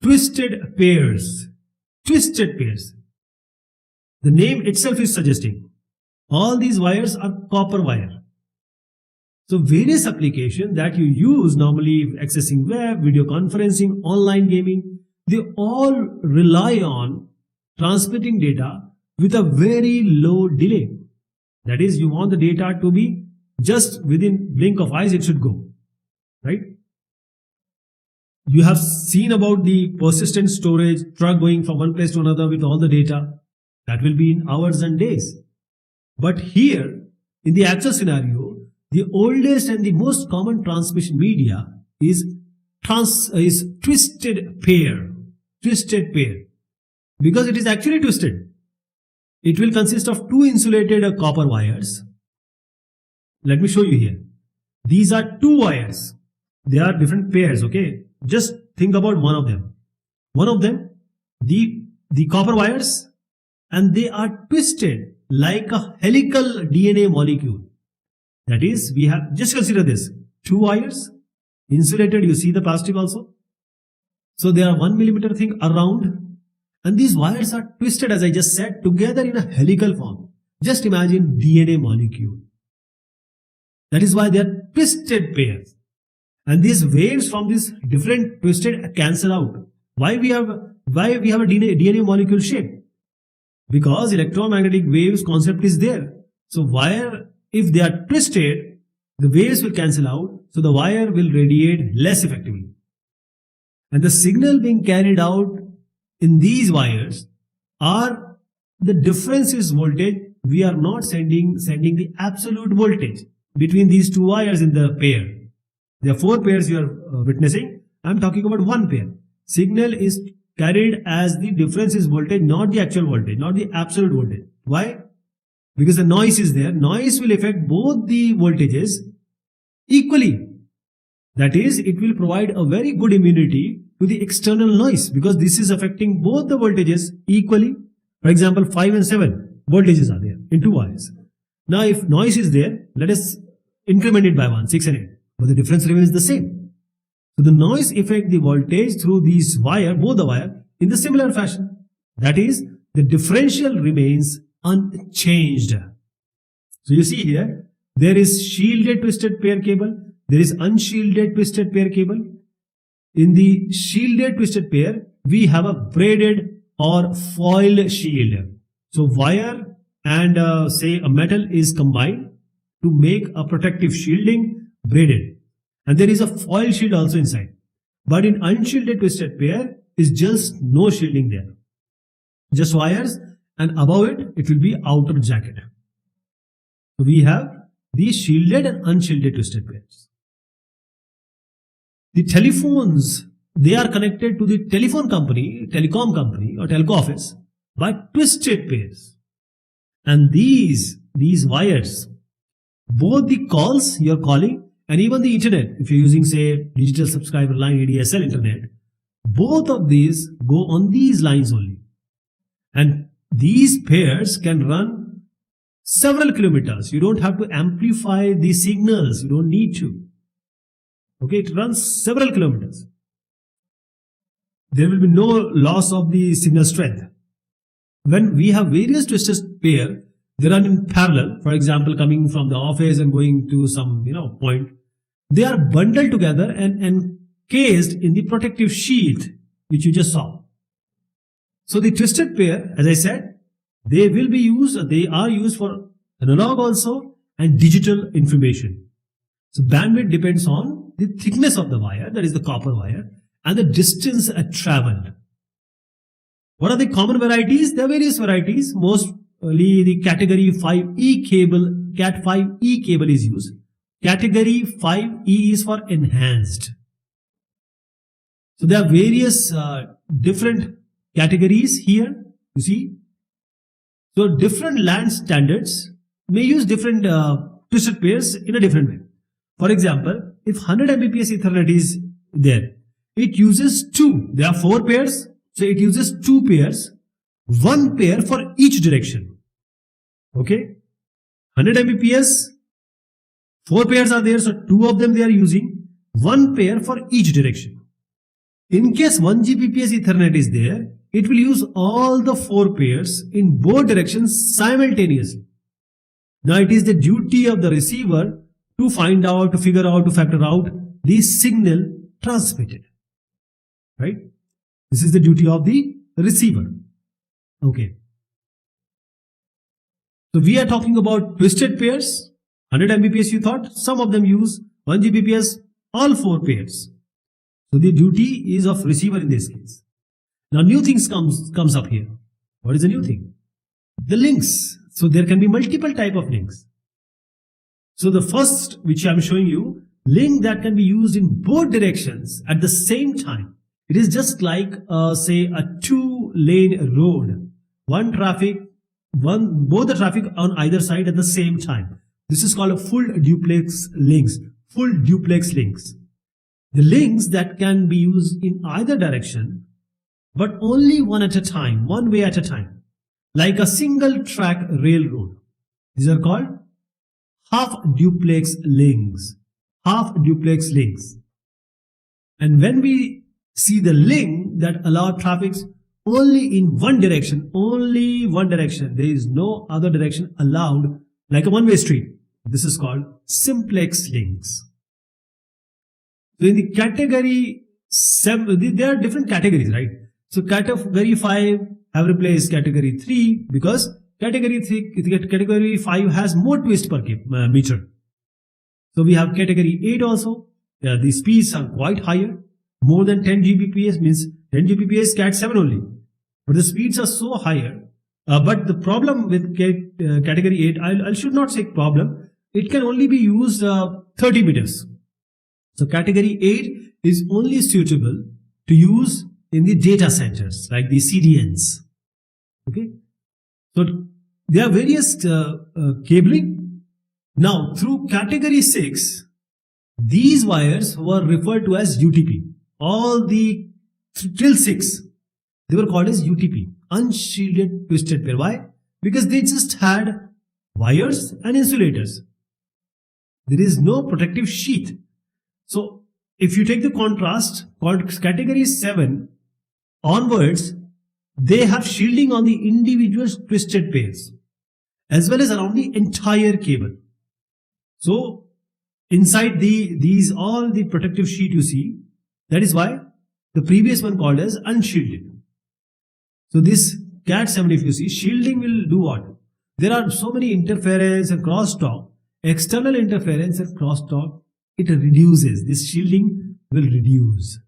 twisted pairs. Twisted pairs. The name itself is suggesting all these wires are copper wire. So various applications that you use normally, accessing web, video conferencing, online gaming, they all rely on transmitting data with a very low delay. That is, you want the data to be just within blink of eyes, it should go, right? You have seen about the persistent storage, truck going from one place to another with all the data. That will be in hours and days. But here, in the actual scenario, the oldest and the most common transmission media is twisted pair. Twisted pair. Because it is actually twisted. It will consist of two insulated copper wires. Let me show you here. These are two wires. They are different pairs, okay? Just think about one of them. One of them, the copper wires, and they are twisted like a helical DNA molecule. That is, we have, just consider this, two wires, insulated, you see the plastic also. So they are 1 millimeter thick around, and these wires are twisted, as I just said, together in a helical form. Just imagine DNA molecule. That is why they are twisted pairs. And these waves from this different twisted cancel out. Why we have a DNA molecule shape? Because electromagnetic waves concept is there. So wire, if they are twisted, the waves will cancel out. So the wire will radiate less effectively. And the signal being carried out in these wires are the difference is voltage. We are not sending the absolute voltage between these two wires in the pair. There are four pairs you are witnessing. I am talking about one pair. Signal is carried as the difference is voltage, not the actual voltage, not the absolute voltage. Why? Because the noise is there. Noise will affect both the voltages equally. That is, it will provide a very good immunity to the external noise because this is affecting both the voltages equally. For example, 5 and 7 voltages are there in two wires. Now, if noise is there, let us increment it by 1, 6 and 8. But the difference remains the same. So the noise affects the voltage through these wire, both the wire, in the similar fashion. That is, the differential remains unchanged. So you see here, there is shielded twisted pair cable, there is unshielded twisted pair cable. In the shielded twisted pair, we have a braided or foil shield. So wire and say a metal is combined to make a protective shielding, braided, and there is a foil shield also inside. But in unshielded twisted pair is just no shielding there, just wires, and above it will be outer jacket. So we have these shielded and unshielded twisted pairs. The telephones, they are connected to the telephone company, telecom company or telco office by twisted pairs, and these wires, both the calls you are calling and even the internet, if you're using say digital subscriber line, ADSL internet, both of these go on these lines only. And these pairs can run several kilometers. You don't have to amplify the signals. You don't need to. Okay, it runs several kilometers. There will be no loss of the signal strength. When we have various twisted pair, they run in parallel. For example, coming from the office and going to some point, they are bundled together and encased in the protective sheath which you just saw. So the twisted pair, as I said, they are used for analog also and digital information. So bandwidth depends on the thickness of the wire, that is the copper wire, and the distance traveled. What are the common varieties? There are various varieties. Mostly the category 5E cable, Cat 5E cable is used. Category 5E is for enhanced. So there are various different categories here, you see. So different LAN standards may use different twisted pairs in a different way. For example, if 100 Mbps Ethernet is there, it uses two. There are 4 pairs, so it uses 2 pairs, 1 pair for each direction. Okay, 100 Mbps, 4 pairs are there, so 2 of them they are using, 1 pair for each direction. In case 1 Gbps Ethernet is there, it will use all the 4 pairs in both directions simultaneously. Now it is the duty of the receiver to find out, to figure out, to factor out the signal transmitted. Right? This is the duty of the receiver. Okay. So we are talking about twisted pairs. 100 Mbps you thought, some of them use 1 Gbps, all 4 pairs. So the duty is of receiver in this case. Now new things comes up here. What is the new thing? The links. So there can be multiple type of links. So the first which I am showing you, link that can be used in both directions at the same time. It is just like say a 2-lane road. Both the traffic on either side at the same time. This is called a full duplex links. Full duplex links. The links that can be used in either direction, but only one at a time, one way at a time, like a single track railroad. These are called half duplex links. Half duplex links. And when we see the link that allow traffic only in one direction, there is no other direction allowed, like a one-way street. This is called simplex links. So in the category 7, there are different categories, right? So category 5 have replaced category 3 because category 5 has more twist per meter. So we have category 8 also. The speeds are quite higher. More than 10 Gbps means 10 Gbps Cat 7 only. But the speeds are so higher. But the problem with category 8, I should not say problem. It can only be used 30 meters. So category 8 is only suitable to use in the data centers like the CDNs. Okay. So there are various cabling. Now through category 6, these wires were referred to as UTP. All the till 6, they were called as UTP, unshielded twisted pair. Why? Because they just had wires and insulators. There is no protective sheath. So if you take the contrast, category 7 onwards, they have shielding on the individual twisted pairs as well as around the entire cable. So inside all the protective sheet you see, that is why the previous one called as unshielded. So this Cat 7, if you see, shielding will do what? There are so many interference and crosstalk. External interference and crosstalk, it reduces. This shielding will reduce.